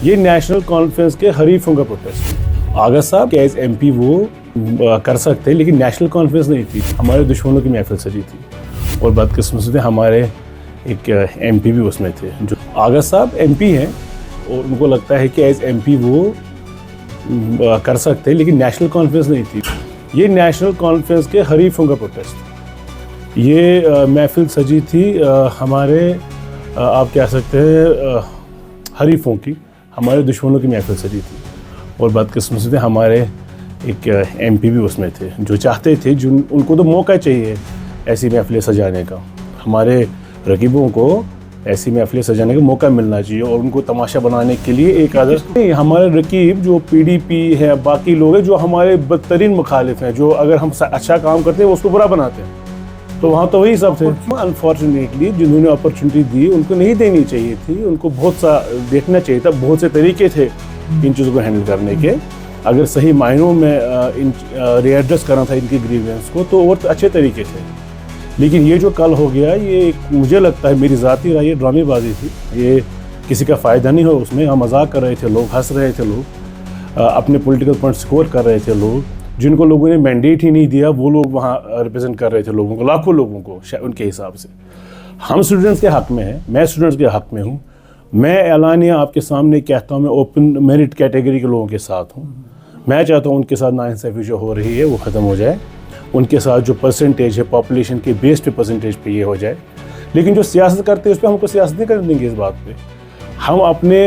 ये national conference के हरीफों का प्रोटेस्ट। आगा साहब एज एमपी वो कर सकते हैं, लेकिन नेशनल कॉन्फ्रेंस नहीं थी, हमारे दुश्मनों की महफिल सजी थी। और बदकिस्मती से हमारे एक एमपी भी उसमें थे। जो आगा साहब एमपी हैं और उनको लगता है कि एज एमपी वो कर सकते हैं, लेकिन नेशनल कॉन्फ्रेंस नहीं थी। ये नेशनल कॉन्फ्रेंस के हरीफों का प्रोटेस्ट। ये महफिल सजी थी हमारे आप कह सकते हैं हरीफों की, हमारे दुश्मनों की महफिल सजी थी। और बदकिस्मती से हमारे एक एमपी भी उसमें थे, जो चाहते थे, जो उनको तो मौका चाहिए ऐसी महफिलें सजाने का। हमारे रकीबों को ऐसी महफिलें सजाने का मौका मिलना चाहिए और उनको तमाशा बनाने के लिए एक आदत नहीं। हमारे रकीब जो पीडीपी है, बाकी लोग हैं जो हमारे बदतरीन मुखालिफ हैं, जो अगर हम अच्छा काम करते हैं वो उसको बुरा बनाते हैं, तो वहाँ तो वही सब थे। अनफॉर्चुनेटली जिन्होंने अपॉर्चुनिटी दी उनको नहीं देनी चाहिए थी, उनको बहुत सा देखना चाहिए था। बहुत से तरीके थे इन चीज़ों को हैंडल करने के। अगर सही मायनों में इन रीएड्रेस करना था इनकी ग्रीवेंस को तो और अच्छे तरीके थे। लेकिन ये जो कल हो गया, ये मुझे लगता है, मेरी ज़ाती राय, ये ड्रामेबाजी थी। ये किसी का फ़ायदा नहीं हो उसमें। हम मजाक कर रहे थे, लोग हंस रहे थे, लोग अपने पॉलिटिकल पॉइंट स्कोर कर रहे थे। लोग जिनको लोगों ने मैंडेट ही नहीं दिया वो लोग वहाँ रिप्रेजेंट कर रहे थे लोगों को, लाखों लोगों को उनके हिसाब से। हम स्टूडेंट्स के हक़ में हैं, मैं स्टूडेंट्स के हक़ में हूँ। मैं एलानिया आपके सामने कहता हूँ, मैं ओपन मेरिट कैटेगरी के लोगों के साथ हूँ। मैं चाहता हूँ उनके साथ नाइंसाफ़ी जो हो रही है वो ख़त्म हो जाए। उनके साथ जो परसेंटेज है पॉपुलेशन के बेस पे परसेंटेज पे ये हो जाए। लेकिन जो सियासत करते हैं उस पर हमको सियासत नहीं करने देंगे। इस बात पे हम अपने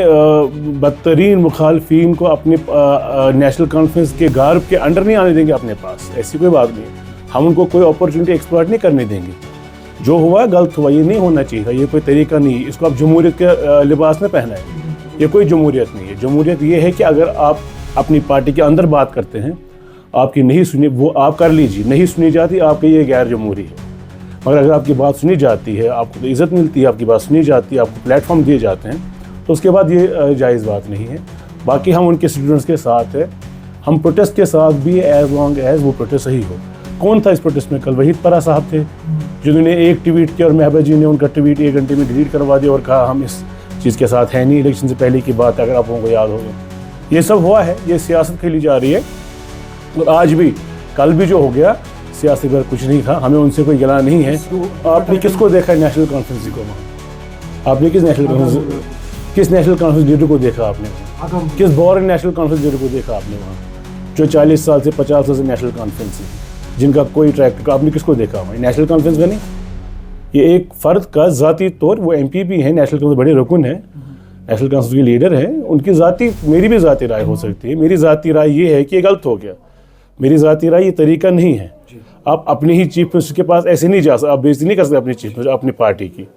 बदतरीन मुखालफिन को अपने नेशनल कॉन्फ्रेंस के गार्ब के अंडर नहीं आने देंगे अपने पास। ऐसी कोई बात नहीं। हम उनको कोई अपॉर्चुनिटी एक्सप्लॉइट नहीं करने देंगे। जो हुआ गलत हुआ, ये नहीं होना चाहिए था। ये कोई तरीका नहीं है। इसको आप जमहूरियत के लिबास में पहना है। ये कोई जमहूरियत नहीं है। जमहूरियत ये है कि अगर आप अपनी पार्टी के अंदर बात करते हैं, आपकी नहीं सुनी वो आप कर लीजिए, नहीं सुनी जाती आपके ये गैर जमहूरी है। मगर अगर आपकी बात सुनी जाती है, आपको तो इज़्ज़त मिलती है, आपकी बात सुनी जाती है, आपको प्लेटफॉर्म दिए जाते हैं, तो उसके बाद ये जायज़ बात नहीं है। बाकी हम उनके स्टूडेंट्स के साथ हैं, हम प्रोटेस्ट के साथ भी, एज लॉन्ग एज वो प्रोटेस्ट सही हो। कौन था इस प्रोटेस्ट में? कल वहीद परा साहब थे, जिन्होंने एक ट्वीट किया और महबा जी ने उनका ट्वीट 1 घंटे में डिलीट करवा दिया और कहा हम इस चीज़ के साथ हैं नहीं। इलेक्शन से पहले की बात, अगर आप लोगों को याद होगा, ये सब हुआ है। ये सियासत खेली जा रही है। और आज भी, कल भी जो हो गया, सियासी पर कुछ नहीं था। हमें उनसे कोई गिला नहीं है। आपने किसको देखा नेशनल कॉन्फ्रेंस को? वहाँ आपने किस नेशनल कॉन्फ्रेंस लीडर को देखा आपने? किस बोरिंग नेशनल कॉन्फ्रेंस लीडर को देखा आपने वहाँ, जो 40 साल से 50 साल से नेशनल कॉन्फ्रेंस है, जिनका कोई ट्रैक? आपने किसको देखा वहाँ? नेशनल कॉन्फ्रेंस का नहीं। ये एक फ़र्द का ज़ाती तौर, वो एमपी भी हैं, नेशनल कॉन्फ्रेंस बड़े रुकन हैं, नेशनल कॉन्फ्रेंस के लीडर हैं, उनकी ज़ाती, मेरी भी ज़ाती राय हो सकती है। मेरी ज़ाती राय ये है कि ये गलत हो गया। मेरी ज़ाती राय ये तरीका नहीं है। आप अपनी ही चीफ मिनिस्टर के पास ऐसे नहीं जा सकते, आप बेइज्जती नहीं कर सकते अपनी चीफ मिनिस्टर, अपनी पार्टी की।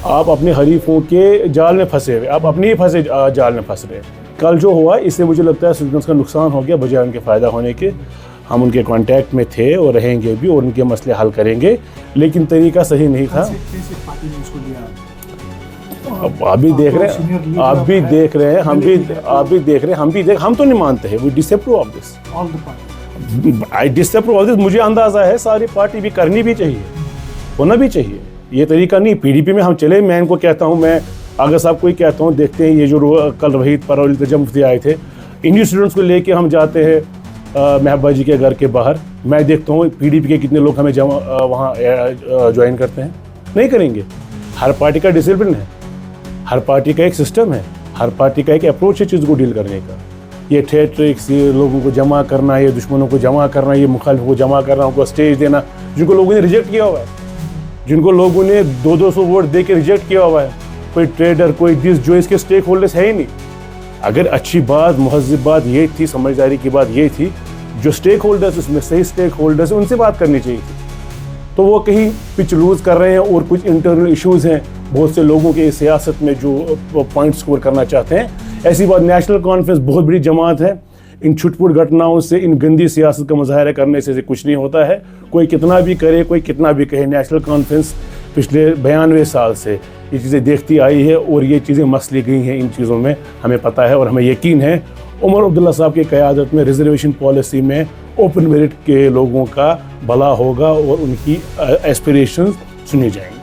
आप अपने हरीफों के जाल में फंसे हुए, आप अपने ही फंसे जाल में फंस रहे हैं। कल जो हुआ, इससे मुझे लगता है स्टूडेंट्स का नुकसान हो गया बजाय उनके फ़ायदा होने के। हम उनके कांटेक्ट में थे और रहेंगे भी और उनके मसले हल करेंगे, लेकिन तरीका सही नहीं था। आप भी देख रहे हैं, आप भी देख रहे हैं, हम भी हम तो नहीं मानते हैं। We disapprove of this, I disapprove of this. मुझे अंदाज़ा है सारी पार्टी भी करनी भी चाहिए, होना भी चाहिए। ये तरीका नहीं। पीडीपी में हम चले, मैं इनको कहता हूँ, मैं आगा साहब को ही कहता हूँ, देखते हैं ये जो कल वहीद पर और इल्तिजा मुफ्ती आए थे, इंडियन स्टूडेंट्स को लेके हम जाते हैं महबा जी के घर के बाहर। मैं देखता हूँ पीडीपी के कितने लोग हमें वहाँ ज्वाइन करते हैं। नहीं करेंगे। हर पार्टी का डिसिप्लिन है, हर पार्टी का एक सिस्टम है, हर पार्टी का एक अप्रोच है चीज़ को डील करने का। ये थिएट्रिक्स, ये लोगों को जमा करना, ये दुश्मनों को जमा करना, ये मुखालिफों को जमा करना, उनको स्टेज देना, जिनको लोगों ने रिजेक्ट किया हुआ है, जिनको लोगों ने 200 वोट दे के रिजेक्ट किया हुआ है, कोई ट्रेडर, कोई दिस, जो इसके स्टेक होल्डर्स है ही नहीं। अगर अच्छी बात, महज़ब बात ये थी, समझदारी की बात ये थी, जो स्टेक होल्डर्स, उसमें सही स्टेक होल्डर्स, उनसे बात करनी चाहिए थी। तो वो कहीं पिच लूज़ कर रहे हैं और कुछ इंटरनल इश्यूज़ हैं बहुत से लोगों के सियासत में जो पॉइंट स्कोर करना चाहते हैं। ऐसी बात, नेशनल कॉन्फ्रेंस बहुत बड़ी जमात है। इन छुटपुट घटनाओं से, इन गंदी सियासत का मुजाहरा करने से कुछ नहीं होता है। कोई कितना भी करे, कोई कितना भी कहे, नेशनल कॉन्फ्रेंस पिछले 92 साल से ये चीज़ें देखती आई है और ये चीज़ें मसली गई हैं। इन चीज़ों में हमें पता है और हमें यकीन है उमर अब्दुल्ला साहब की क़यादत में रिजर्वेशन पॉलिसी में ओपन मेरिट के लोगों का भला होगा और उनकी एस्पिरेशंस सुनी जाएंगी।